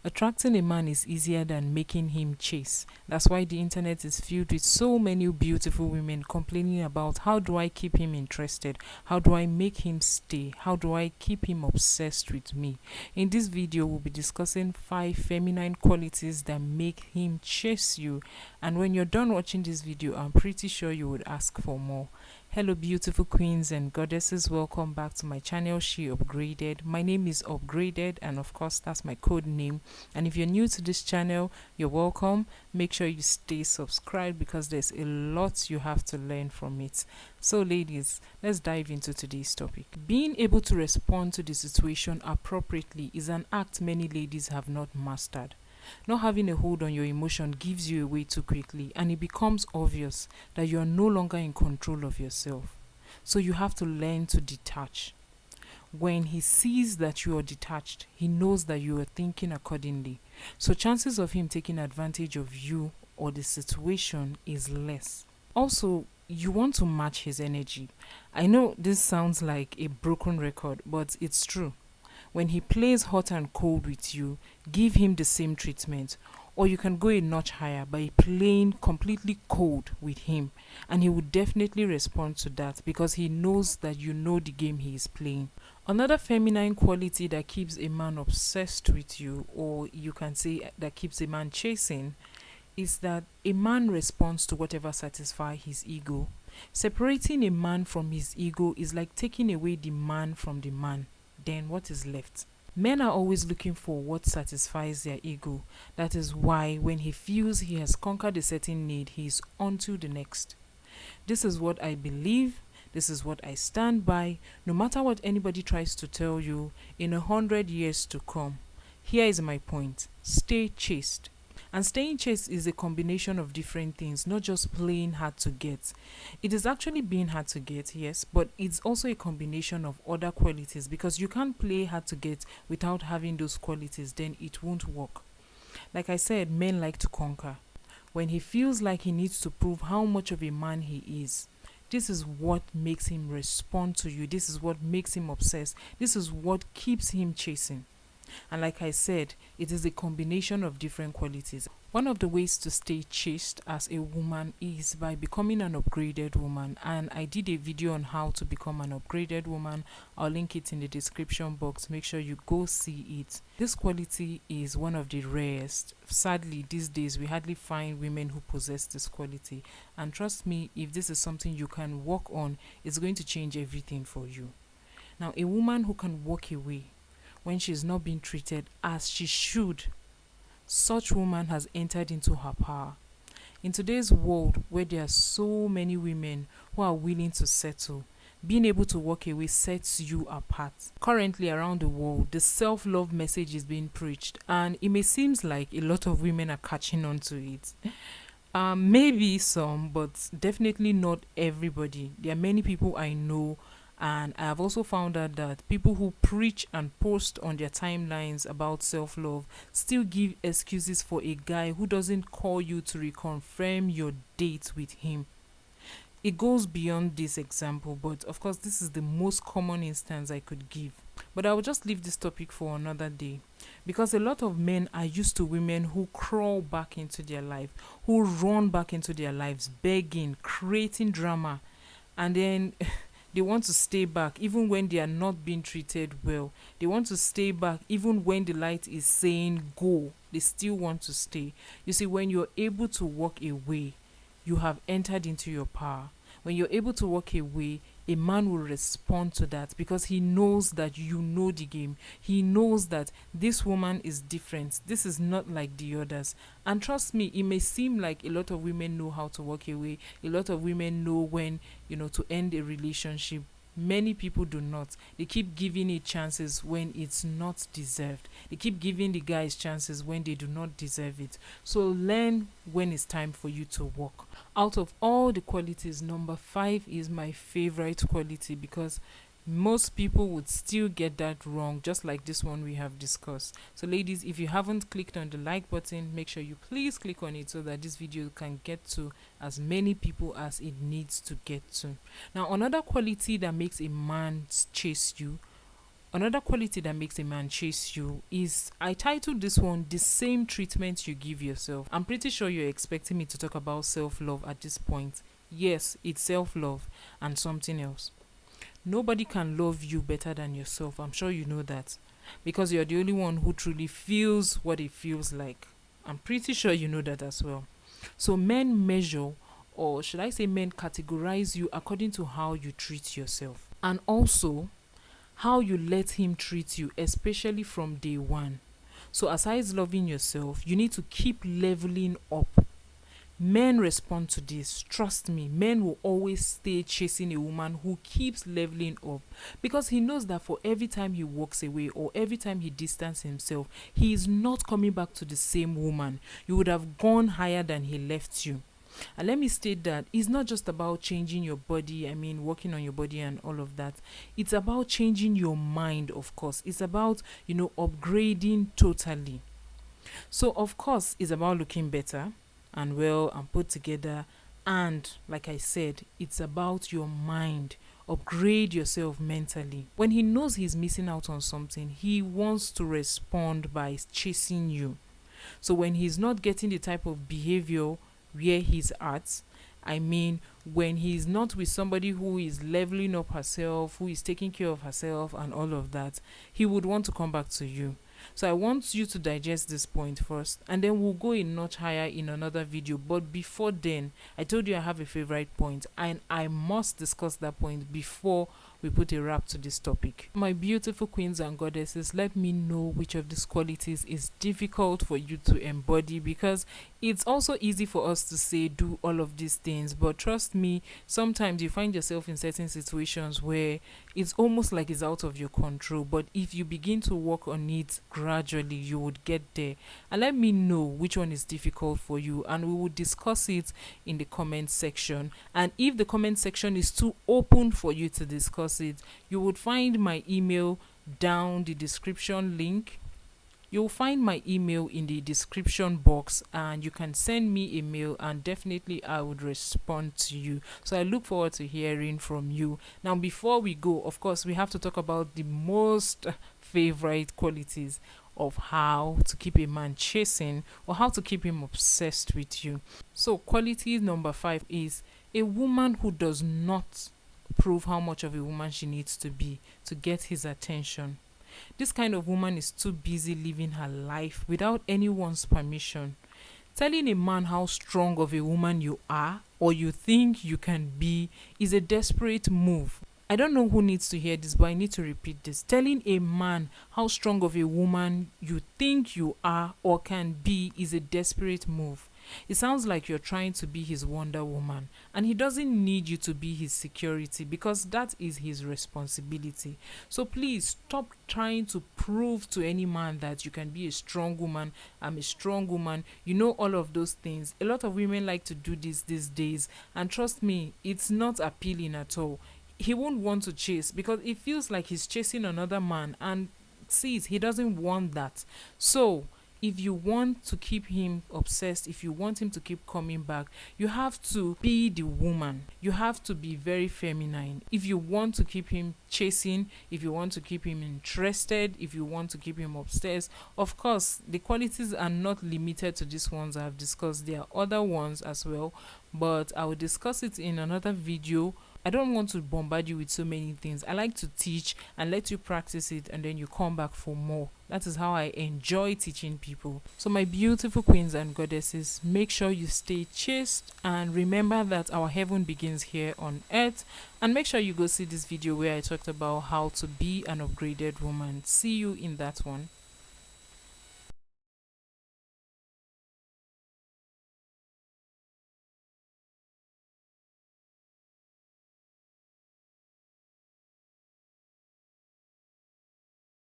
Attracting a man is easier than making him chase. That's why the internet is filled with so many beautiful women complaining about how do I keep him interested? How do I make him stay? How do I keep him obsessed with me? In this video, we'll be discussing 5 feminine qualities that make him chase you. And when you're done watching this video, I'm pretty sure you would ask for more. Hello beautiful queens and goddesses, welcome back to my channel She Upgraded. My name is Upgraded and of course that's my code name. And if you're new to this channel, you're welcome. Make sure you stay subscribed because there's a lot you have to learn from it. So ladies, let's dive into today's topic. Being able to respond to the situation appropriately is an act many ladies have not mastered. Not having a hold on your emotion gives you away too quickly, and it becomes obvious that you are no longer in control of yourself. So you have to learn to detach. When he sees that you are detached, he knows that you are thinking accordingly. So chances of him taking advantage of you or the situation is less. Also, you want to match his energy. I know this sounds like a broken record, but it's true. When he plays hot and cold with you, give him the same treatment. Or you can go a notch higher by playing completely cold with him, and he will definitely respond to that because he knows that you know the game he is playing. Another feminine quality that keeps a man obsessed with you, or you can say that keeps a man chasing, is that a man responds to whatever satisfies his ego. Separating a man from his ego is like taking away the man from the man. Then what is left? Men are always looking for what satisfies their ego. That is why when he feels he has conquered a certain need, he is on to the next. This is what I believe. This is what I stand by. No matter what anybody tries to tell you in 100 years to come. Here is my point. Stay chaste. And staying chaste is a combination of different things, not just playing hard to get. It is actually being hard to get, yes, but it's also a combination of other qualities because you can't play hard to get without having those qualities, then it won't work. Like I said, men like to conquer. When he feels like he needs to prove how much of a man he is, this is what makes him respond to you. This is what makes him obsessed. This is what keeps him chasing. And like I said, it is a combination of different qualities. One of the ways to stay chaste as a woman is by becoming an upgraded woman. And I did a video on how to become an upgraded woman. I'll link it in the description box. Make sure you go see it. This quality is one of the rarest. Sadly, these days we hardly find women who possess this quality. And trust me, if this is something you can work on, it's going to change everything for you. Now, a woman who can walk away when she is not being treated as she should, such woman has entered into her power. In today's world where there are so many women who are willing to settle, being able to walk away sets you apart. Currently around the world, the self-love message is being preached, and it may seem like a lot of women are catching on to it. Maybe some, but definitely not everybody. There are many people I know, and I have also found out that people who preach and post on their timelines about self-love still give excuses for a guy who doesn't call you to reconfirm your date with him. It goes beyond this example, but of course this is the most common instance I could give. But I will just leave this topic for another day because a lot of men are used to women who crawl back into their life, who run back into their lives, begging, creating drama, and then they want to stay back even when they are not being treated well. They want to stay back even when the light is saying go. They still want to stay. You see, when you're able to walk away, you have entered into your power. When you're able to walk away, a man will respond to that because he knows that you know the game. He knows that this woman is different. This is not like the others. And trust me, it may seem like a lot of women know how to walk away. A lot of women know when, to end a relationship. Many people do not. They keep giving it chances when it's not deserved. They keep giving the guys chances when they do not deserve it. So learn when it's time for you to walk. Out of all the qualities, number 5 is my favorite quality because most people would still get that wrong, just like this one we have discussed. So ladies, if you haven't clicked on the like button, make sure you please click on it so that this video can get to as many people as it needs to get to. Now, another quality that makes a man chase you Another quality that makes a man chase you is, I titled this one, the same treatment you give yourself. I'm pretty sure you're expecting me to talk about self-love at this point. Yes, it's self-love and something else. Nobody can love you better than yourself. I'm sure you know that. Because you're the only one who truly feels what it feels like. I'm pretty sure you know that as well. So men measure, or should I say men categorize you according to how you treat yourself. And also how you let him treat you, especially from day one. So aside loving yourself, you need to keep leveling up. Men respond to this. Trust me, men will always stay chasing a woman who keeps leveling up, because he knows that for every time he walks away or every time he distances himself, he is not coming back to the same woman. You would have gone higher than he left you. And let me state that it's not just about changing your body, working on your body and all of that. It's about changing your mind, of course. It's about, upgrading totally. So, of course, it's about looking better and well and put together. And, like I said, it's about your mind. Upgrade yourself mentally. When he knows he's missing out on something, he wants to respond by chasing you. So, when he's not getting the type of behavior where he's at, when he's not with somebody who is leveling up herself, who is taking care of herself and all of that, he would want to come back to you. So I want you to digest this point first, and then we'll go a notch higher in another video. But before then, I told you I have a favorite point, and I must discuss that point before we put a wrap to this topic. My beautiful queens and goddesses, let me know which of these qualities is difficult for you to embody, because it's also easy for us to say do all of these things, but trust me, sometimes you find yourself in certain situations where it's almost like it's out of your control. But if you begin to work on it gradually, you would get there. And let me know which one is difficult for you, and we will discuss it in the comment section. And if the comment section is too open for you to discuss it, you would find my email down the description link. You'll find my email in the description box, and you can send me a mail, and definitely I would respond to you. So I look forward to hearing from you. Now, before we go, of course, we have to talk about the most favorite qualities of how to keep a man chasing, or how to keep him obsessed with you. So quality number 5 is a woman who does not prove how much of a woman she needs to be to get his attention. This kind of woman is too busy living her life without anyone's permission. Telling a man how strong of a woman you are, or you think you can be, is a desperate move. I don't know who needs to hear this, but I need to repeat this. Telling a man how strong of a woman you think you are or can be is a desperate move. It sounds like you're trying to be his Wonder Woman, and he doesn't need you to be his security, because that is his responsibility. So please stop trying to prove to any man that you can be a strong woman. I'm a strong woman. You know, all of those things. A lot of women like to do this these days, and trust me, it's not appealing at all. He won't want to chase, because it feels like he's chasing another man, and sees he doesn't want that. So if you want to keep him obsessed, if you want him to keep coming back, you have to be the woman. You have to be very feminine. If you want to keep him chasing, if you want to keep him interested, if you want to keep him obsessed, of course, the qualities are not limited to these ones I've discussed. There are other ones as well, but I will discuss it in another video. I don't want to bombard you with so many things. I like to teach and let you practice it, and then you come back for more. That is how I enjoy teaching people. So my beautiful queens and goddesses, make sure you stay chaste, and remember that our heaven begins here on earth. And make sure you go see this video where I talked about how to be an upgraded woman. See you in that one.